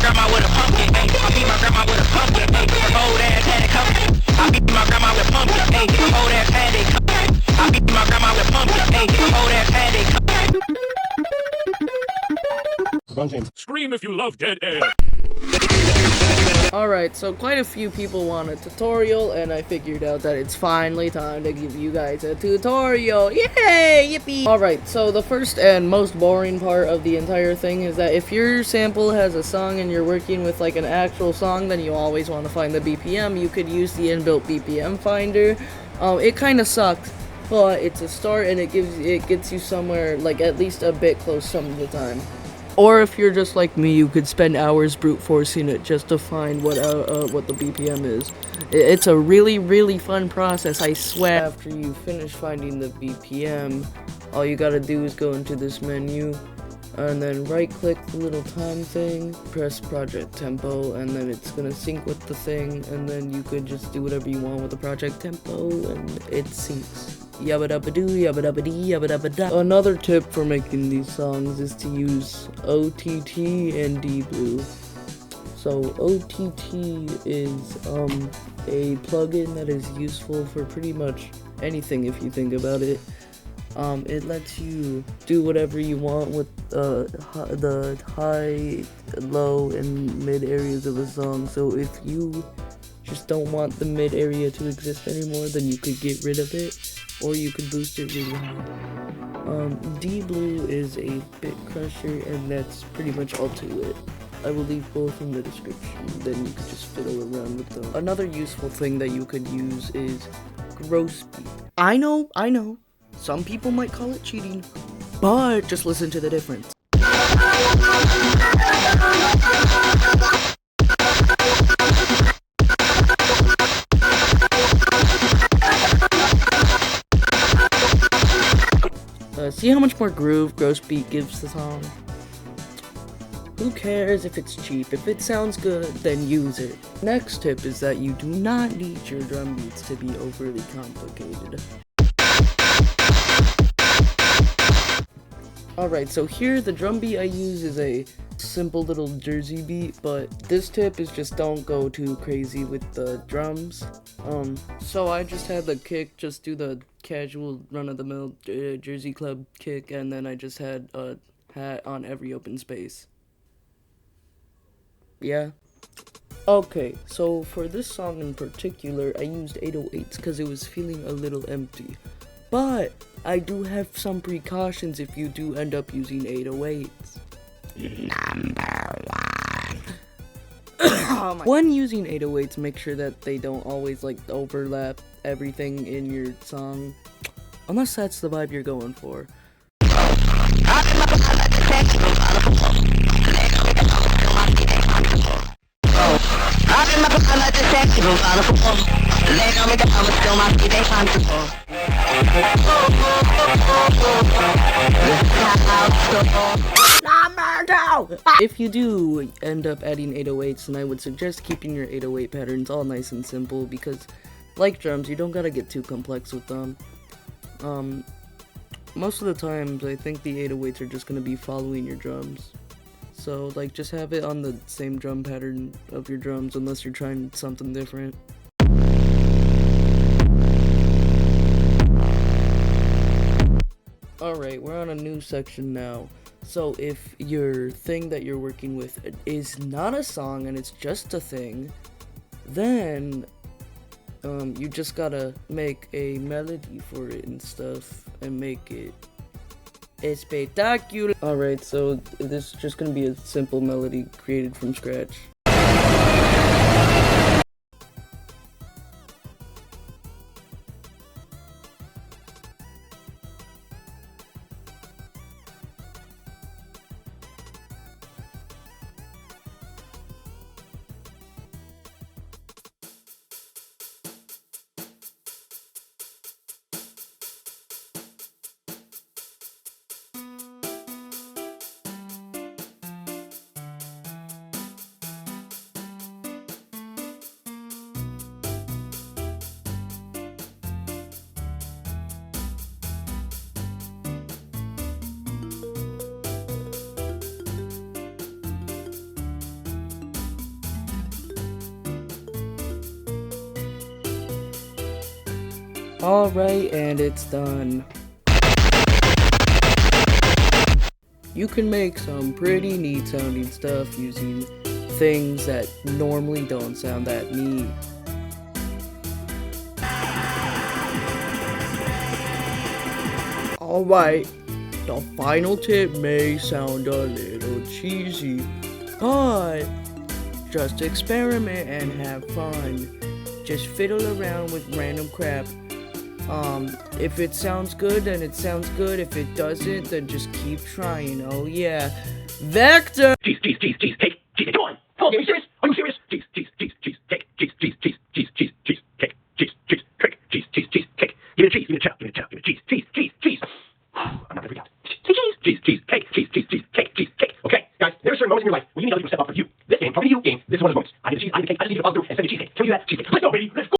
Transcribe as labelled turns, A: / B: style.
A: grandma with a pumpkin, ayy. I beat my grandma with a pumpkin, ayy. Her old ass had it coming. I beat my grandma with pumpkin, ayy. Her old ass had it coming. I beat my grandma with pumpkin, ayy. Her old ass had it coming.
B: Scream if you love Dead Air.
C: Alright, so quite a few people want a tutorial, and I figured out that it's finally time to give you guys a tutorial. Yay! Yippee! Alright, so the first and most boring part of the entire thing is that if your sample has a song and you're working with like an actual song, then you always want to find the BPM. You could use the inbuilt BPM finder. It kind of sucks, but it's a start, and it gets you somewhere like at least a bit close some of the time. Or if you're just like me, you could spend hours brute forcing it just to find what the BPM is. It's a really, really fun process, I swear. After you finish finding the BPM, all you gotta do is go into this menu, and then right-click the little time thing, press project tempo, and then it's gonna sync with the thing, and then you could just do whatever you want with the project tempo, and it syncs. Yabba dabba doo, yabba dabba dee, yabba dabba da. Another tip for making these songs is to use OTT and dBlue. So OTT is a plugin that is useful for pretty much anything if you think about it. It lets you do whatever you want with the high, low, and mid areas of a song. So if you just don't want the mid area to exist anymore, then you could get rid of it, or you could boost it really high. dBlue is a bit crusher, and that's pretty much all to it. I will leave both in the description, then you could just fiddle around with them. Another useful thing that you could use is gross beat. I know, some people might call it cheating, but just listen to the difference. See how much more groove gross beat gives the song? Who cares if it's cheap? If it sounds good, then use it. Next tip is that you do not need your drum beats to be overly complicated. Alright, so here the drum beat I use is a simple little Jersey beat, but this tip is just don't go too crazy with the drums. So I just had the kick just do the casual run-of-the-mill Jersey Club kick, and then I just had a hat on every open space. Yeah. Okay, so for this song in particular, I used 808s because it was feeling a little empty. But I do have some precautions if you do end up using 808s. Number 1. When using 808s, make sure that they don't always like overlap everything in your song, unless that's the vibe you're going for. If you do end up adding 808s, then I would suggest keeping your 808 patterns all nice and simple, because like drums, you don't gotta get too complex with them. Most of the times I think the 808s are just gonna be following your drums. So like just have it on the same drum pattern of your drums unless you're trying something different. Alright, we're on a new section now. So if your thing that you're working with is not a song and it's just a thing, then you just gotta make a melody for it and stuff and make it spectacular. Alright, so this is just gonna be a simple melody created from scratch. Alright, and it's done. You can make some pretty neat sounding stuff using things that normally don't sound that neat. Alright, the final tip may sound a little cheesy, but just experiment and have fun. Just fiddle around with random crap. If it sounds good, then it sounds good. If it doesn't, then just keep trying. Oh yeah. Vector!
B: Cheese, cheese, cheese, cheese, cake, cheese, come on! Come on, are you serious? Are you serious? Cheese, cheese, cheese, cheese, cake, cheese, cheese, cheese, cheese, cheese, cheese, cake, cheese, cheese, cake, cheese, cheese, cheese, cake. Give me a cheese, give me a chow, give me a chow, give me a cheese, cheese, cheese, cheese. I'm not gonna freak out. Cheese, cheese, cheese, cake, cheese, cheese, cheese, cake, cheese, cake. Okay, guys, there are certain moments in your life when you need other people to step up for you. This game, probably you game, this is one of those moments. I need a cheese, I need a cake, I just need to follow through and send a cheesecake. Can we do that? Cheesecake. Let's go, baby, let's go!